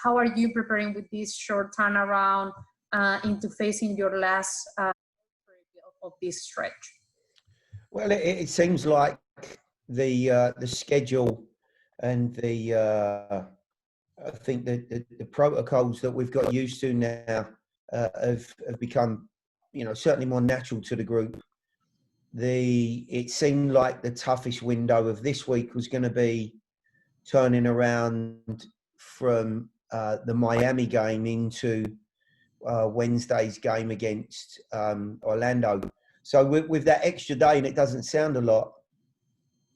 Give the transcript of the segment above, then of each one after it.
how are you preparing with this short turnaround into facing your last of this stretch? Well, it seems like the schedule and I think the protocols that we've got used to now have become, certainly more natural to the group. It seemed like the toughest window of this week was going to be turning around from the Miami game into Wednesday's game against Orlando. So with that extra day, and it doesn't sound a lot,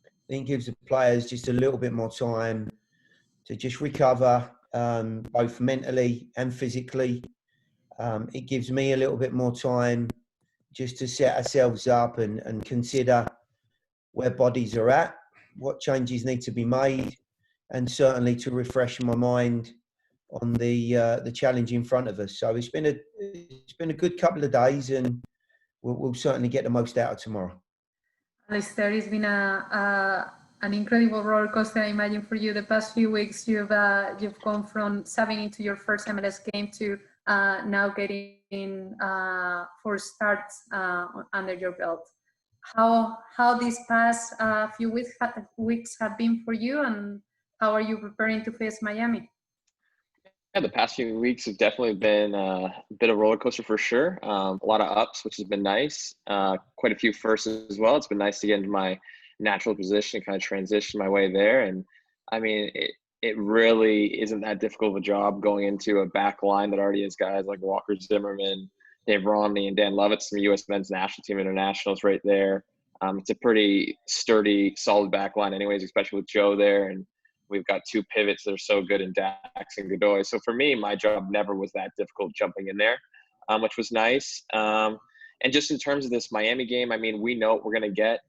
I think it gives the players just a little bit more time to just recover, both mentally and physically. It gives me a little bit more time just to set ourselves up and consider where bodies are at, what changes need to be made, and certainly to refresh my mind on the challenge in front of us. So it's been a good couple of days, and we'll certainly get the most out of tomorrow. Alistair, it's been an incredible roller coaster, I imagine, for you. The past few weeks, you've gone from subbing into your first MLS game to now getting 4 starts under your belt. How these past few weeks have been for you, and how are you preparing to face Miami? Yeah, the past few weeks have definitely been a bit of a roller coaster for sure. A lot of ups, which has been nice. Quite a few firsts as well. It's been nice to get into my natural position, kind of transition my way there. And I mean, it really isn't that difficult of a job going into a back line that already has guys like Walker Zimmerman, Dave Romney, and Dan Lovitz from the U.S. men's national team internationals right there. It's a pretty sturdy, solid back line anyways, especially with Joe there. And we've got 2 pivots that are so good in Dax and Godoy. So for me, my job never was that difficult jumping in there, which was nice. And just in terms of this Miami game, I mean, we know what we're going to get.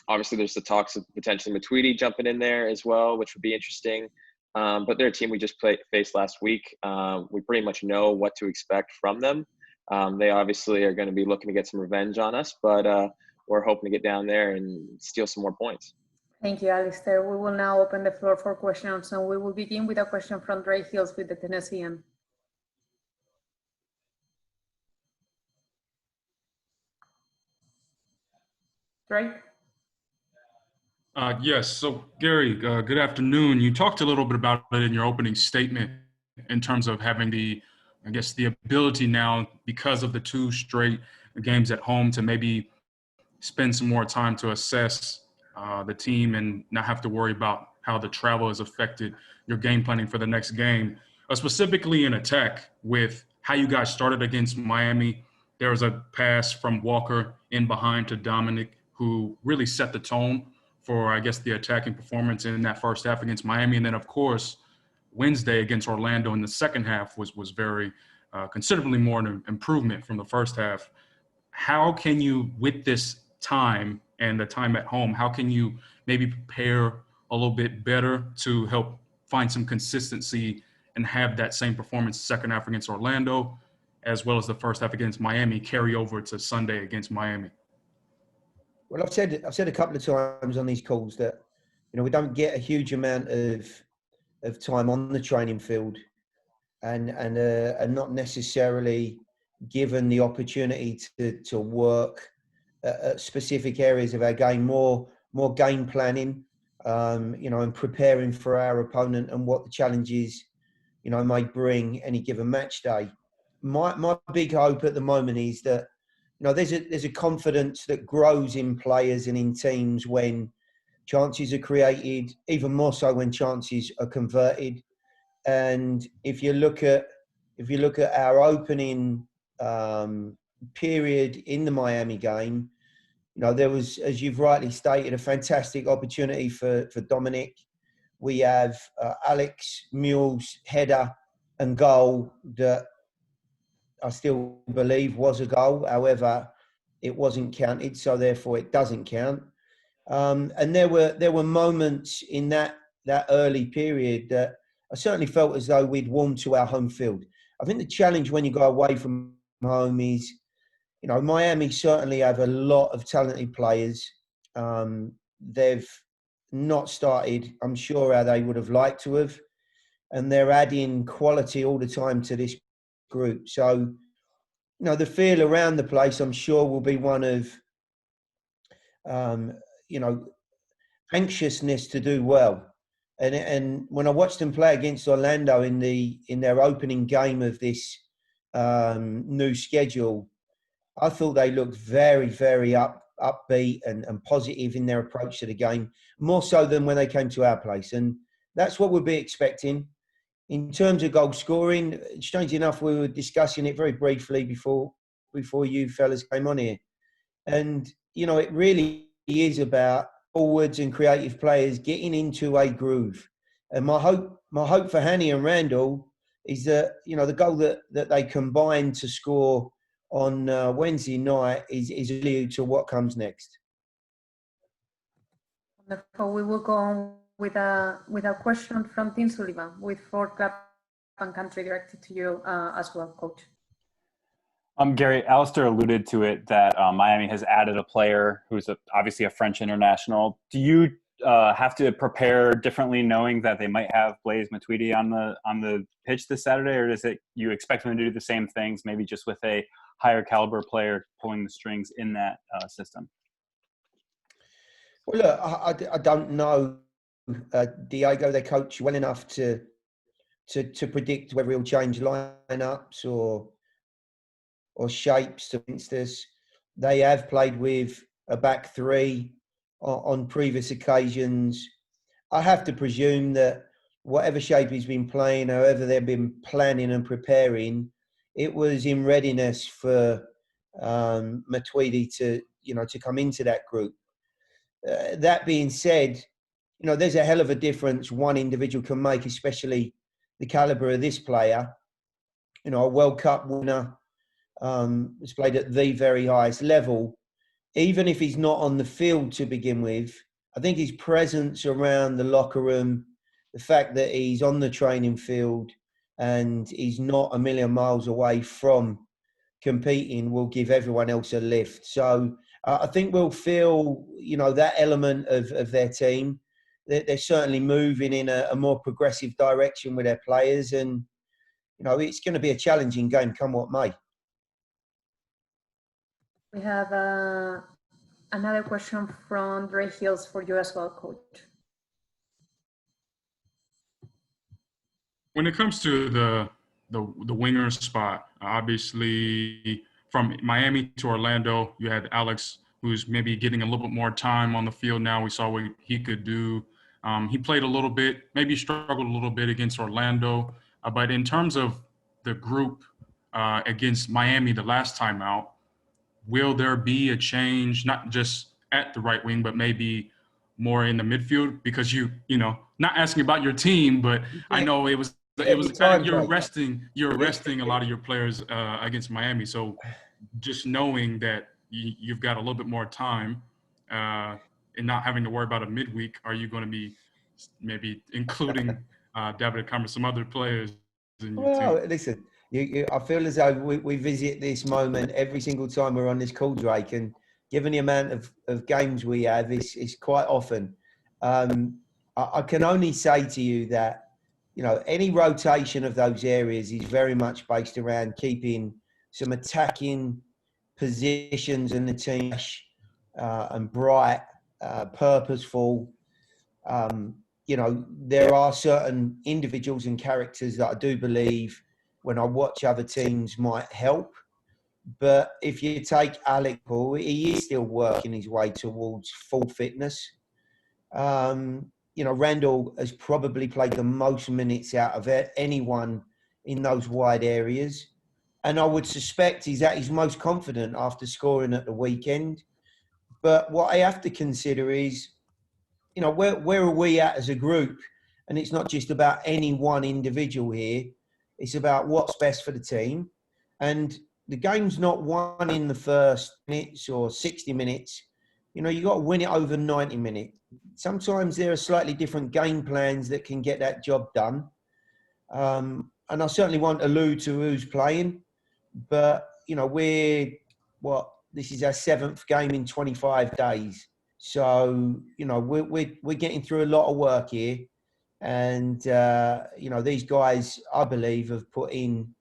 Obviously, there's the talks of potentially Matuidi jumping in there as well, which would be interesting. But they're a team we just faced last week. We pretty much know what to expect from them. They obviously are going to be looking to get some revenge on us, but we're hoping to get down there and steal some more points. Thank you, Alistair. We will now open the floor for questions, and we will begin with a question from Dre Hills with the Tennessean. Dre? Yes. So, Gary, good afternoon. You talked a little bit about it in your opening statement in terms of having the ability now, because of the 2 straight games at home, to maybe spend some more time to assess the team and not have to worry about how the travel has affected your game planning for the next game. Specifically in attack, with how you guys started against Miami, there was a pass from Walker in behind to Dominic, who really set the tone for, I guess, the attacking performance in that first half against Miami. And then, of course, Wednesday against Orlando in the second half was very considerably more an improvement from the first half. How can you, with this time and the time at home, how can you maybe prepare a little bit better to help find some consistency and have that same performance second half against Orlando, as well as the first half against Miami, carry over to Sunday against Miami? Well, I've said a couple of times on these calls that, we don't get a huge amount of time on the training field, and not necessarily given the opportunity to work at specific areas of our game, more game planning, and preparing for our opponent and what the challenges, may bring any given match day. My big hope at the moment is that, there's a confidence that grows in players and in teams when chances are created, even more so when chances are converted. And if you look at our opening period in the Miami game, there was, as you've rightly stated, a fantastic opportunity for Dominic. We have Alex Mule's header and goal that I still believe was a goal. However, it wasn't counted, so therefore it doesn't count. And there were moments in that early period that I certainly felt as though we'd warmed to our home field. I think the challenge when you go away from home is, Miami certainly have a lot of talented players. They've not started, I'm sure, how they would have liked to have. and they're adding quality all the time to this group. So, the feel around the place, I'm sure, will be one of, anxiousness to do well. And when I watched them play against Orlando in their opening game of this new schedule, I thought they looked very, very upbeat and positive in their approach to the game, more so than when they came to our place. And that's what we'll be expecting. In terms of goal scoring, strange enough, we were discussing it very briefly before you fellas came on here. And, it really is about forwards and creative players getting into a groove. And my hope for Hanny and Randall is that, the goal that they combine to score on Wednesday night is really to what comes next. Wonderful. We will go on with a question from Tim Sullivan with Ford Club and Country directed to you as well, Coach. Gary, Alistair alluded to it that Miami has added a player who's obviously a French international. Do you have to prepare differently, knowing that they might have Blaise Matuidi on the pitch this Saturday, or is it you expect them to do the same things, maybe just with a higher caliber player pulling the strings in that system? Well, look, I don't know Diego, their coach, well enough to predict whether he'll change lineups or shapes against us. They have played with a back three on previous occasions. I have to presume that whatever shape he's been playing, however they've been planning and preparing, it was in readiness for Matuidi to come into that group. That being said, there's a hell of a difference one individual can make, especially the caliber of this player. A World Cup winner, has played at the very highest level. Even if he's not on the field to begin with, I think his presence around the locker room, the fact that he's on the training field and he's not a million miles away from competing, will give everyone else a lift. So I think we'll feel, that element of their team. They're certainly moving in a more progressive direction with their players, and it's going to be a challenging game, come what may. We have another question from Ray Hills for you as well, Coach. When it comes to the winger spot, obviously from Miami to Orlando, you had Alex, who's maybe getting a little bit more time on the field now. We saw what he could do. He played a little bit, maybe struggled a little bit against Orlando. But in terms of the group against Miami the last time out, will there be a change, not just at the right wing, but maybe more in the midfield? Because not asking about your team, but I know it was you're resting a lot of your players against Miami. So just knowing that you've got a little bit more time and not having to worry about a midweek, are you going to be maybe including David Acama, some other players in your team? Well, listen, I feel as though we visit this moment every single time we're on this call, Drake, and given the amount of games we have, it's quite often. I can only say to you that, any rotation of those areas is very much based around keeping some attacking positions in the team and bright, purposeful. There are certain individuals and characters that I do believe when I watch other teams might help. But if you take Alec Paul, he is still working his way towards full fitness. Randall has probably played the most minutes out of anyone in those wide areas. And I would suspect he's at his most confident after scoring at the weekend. But what I have to consider is, where are we at as a group? And it's not just about any one individual here. It's about what's best for the team. And the game's not won in the first minutes or 60 minutes. You've got to win it over 90 minutes. Sometimes there are slightly different game plans that can get that job done. And I certainly won't allude to who's playing. But, this is our 7th game in 25 days. So, we're getting through a lot of work here. And, these guys, I believe, have put in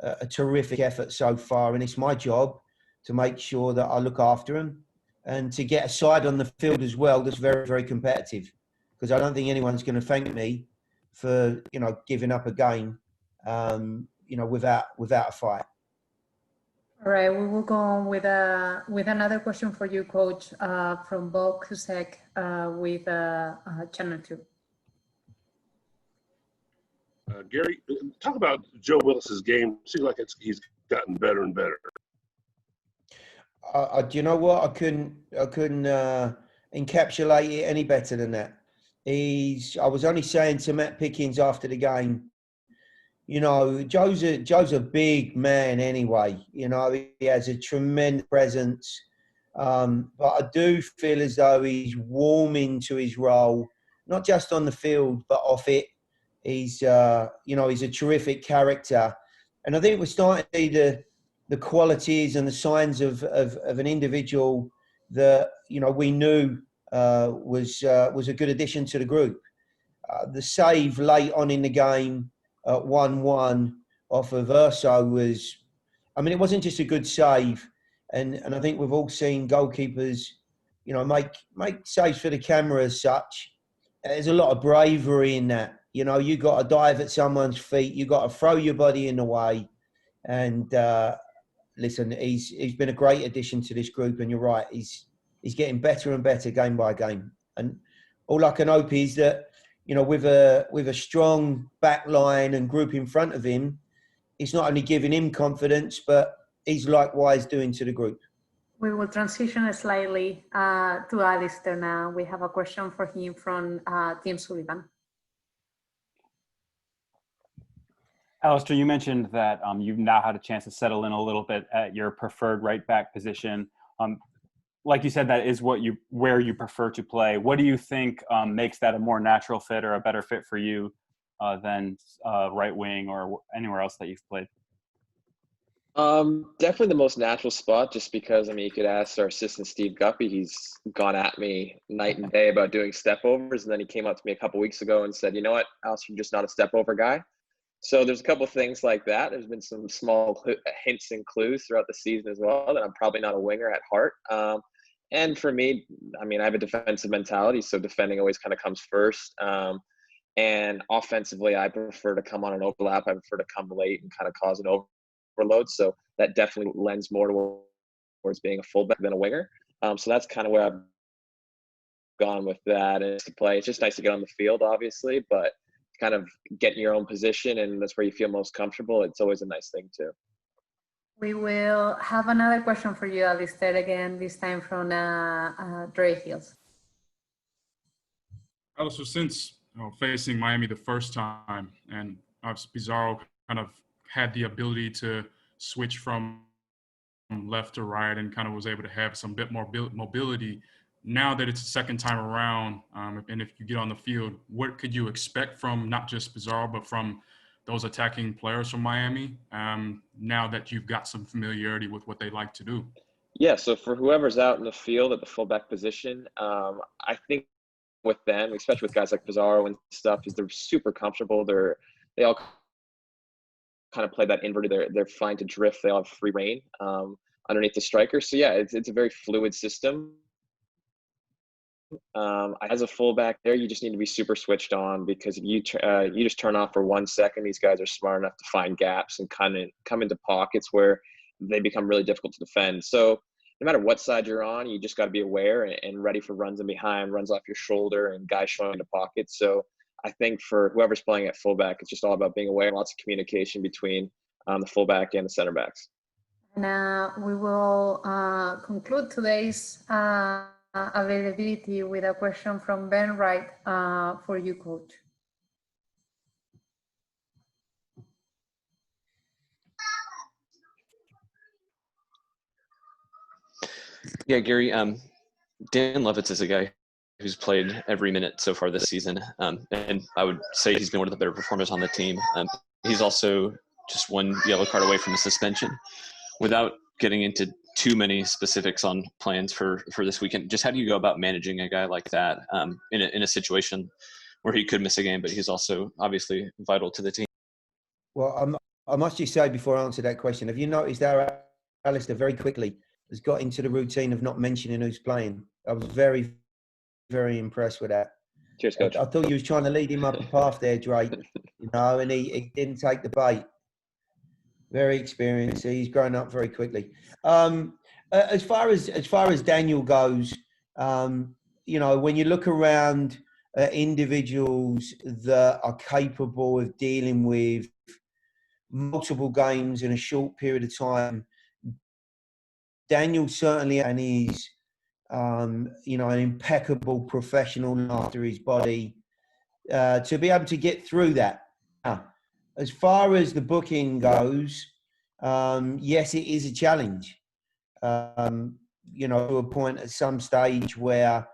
a terrific effort so far. And it's my job to make sure that I look after them and to get a side on the field as well that's very, very competitive. Because I don't think anyone's going to thank me for, giving up a game, without a fight. All right, we will go on with another question for you, Coach, from Bob Kusek with Channel 2. Gary, talk about Joe Willis's game. Seems like he's gotten better and better. Do you know what? I couldn't encapsulate it any better than that. I was only saying to Matt Pickens after the game, Joe's a big man anyway. He has a tremendous presence. But I do feel as though he's warming to his role, not just on the field, but off it. He's a terrific character. And I think we're starting to see the qualities and the signs of an individual that, we knew was a good addition to the group. The save late on in the game at 1-1 off of Urso it wasn't just a good save. And I think we've all seen goalkeepers, make saves for the camera as such. There's a lot of bravery in that. You got to dive at someone's feet. You got to throw your body in the way. And listen, he's been a great addition to this group. And you're right, he's getting better and better game by game. And all I can hope is that, with a strong back line and group in front of him, it's not only giving him confidence, but he's likewise doing to the group. We will transition slightly to Alistair now. We have a question for him from Tim Sullivan. Alistair, you mentioned that you've now had a chance to settle in a little bit at your preferred right back position. Like you said, that is where you prefer to play. What do you think makes that a more natural fit or a better fit for you than right wing or anywhere else that you've played? Definitely the most natural spot, just because, you could ask our assistant, Steve Guppy. He's gone at me night and day about doing step overs. And then he came up to me a couple weeks ago and said, you know what, Alistair, you're just not a step over guy. So there's a couple of things like that. There's been some small hints and clues throughout the season as well that I'm probably not a winger at heart. And for me, I have a defensive mentality, so defending always kind of comes first. And offensively, I prefer to come on an overlap. I prefer to come late and kind of cause an overload. So that definitely lends more towards being a fullback than a winger. So that's kind of where I've gone with that. And to play, it's just nice to get on the field, obviously, but kind of get in your own position, and that's where you feel most comfortable. It's always a nice thing too. We will have another question for you, Alistair, again, this time from Dre Hills. Alistair, since facing Miami the first time, and Pizarro kind of had the ability to switch from left to right and kind of was able to have some bit more mobility. Now that it's the second time around, and if you get on the field, what could you expect from not just Pizarro, but from those attacking players from Miami, now that you've got some familiarity with what they like to do? Yeah, so for whoever's out in the field at the fullback position, I think with them, especially with guys like Pizarro and stuff, is they're super comfortable. They all kind of play that inverted. They're fine to drift. They all have free reign underneath the striker. So yeah, it's a very fluid system. As a fullback there, you just need to be super switched on, because if you just turn off for 1 second, these guys are smart enough to find gaps and come into pockets where they become really difficult to defend. So no matter what side you're on, you just got to be aware and ready for runs in behind, runs off your shoulder, and guys showing into pockets. So I think for whoever's playing at fullback, it's just all about being aware and lots of communication between the fullback and the center backs. Now we will conclude today's availability with a question from Ben Wright for you, Coach. Yeah, Gary, Dan Levitz is a guy who's played every minute so far this season, and I would say he's been one of the better performers on the team. He's also just one yellow card away from a suspension. Without getting into too many specifics on plans for this weekend, just how do you go about managing a guy like that in a situation where he could miss a game, but he's also obviously vital to the team. Well, I must just say before I answer that question, have you noticed how Alistair very quickly has got into the routine of not mentioning who's playing? I was very, very impressed with that. Cheers, Coach. I thought you was trying to lead him up a path there, Drake, and he didn't take the bait. Very experienced. He's grown up very quickly. As far as Daniel goes, when you look around at individuals that are capable of dealing with multiple games in a short period of time, Daniel certainly, and he's an impeccable professional after his body to be able to get through that. As far as the booking goes, yes, it is a challenge. To a point at some stage where,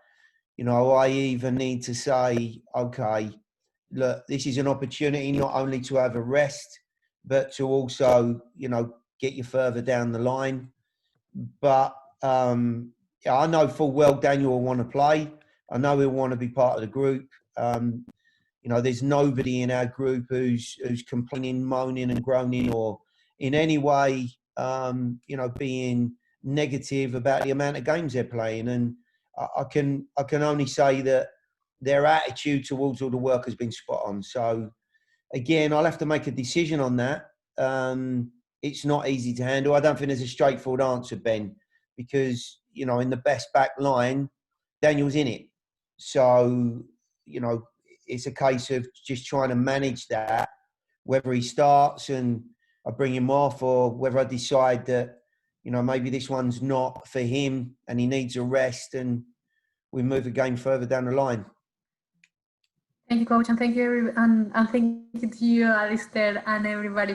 I even need to say, okay, look, this is an opportunity not only to have a rest, but to also, get you further down the line. But I know full well Daniel will want to play. I know he'll want to be part of the group. There's nobody in our group who's complaining, moaning and groaning or in any way, being negative about the amount of games they're playing. And I can only say that their attitude towards all the work has been spot on. So again, I'll have to make a decision on that. It's not easy to handle. I don't think there's a straightforward answer, Ben, because, in the best back line, Daniel's in it. So, it's a case of just trying to manage that, whether he starts and I bring him off or whether I decide that, maybe this one's not for him and he needs a rest and we move the game further down the line. Thank you, Coach, and thank you, and thank you to you, Alistair, and everybody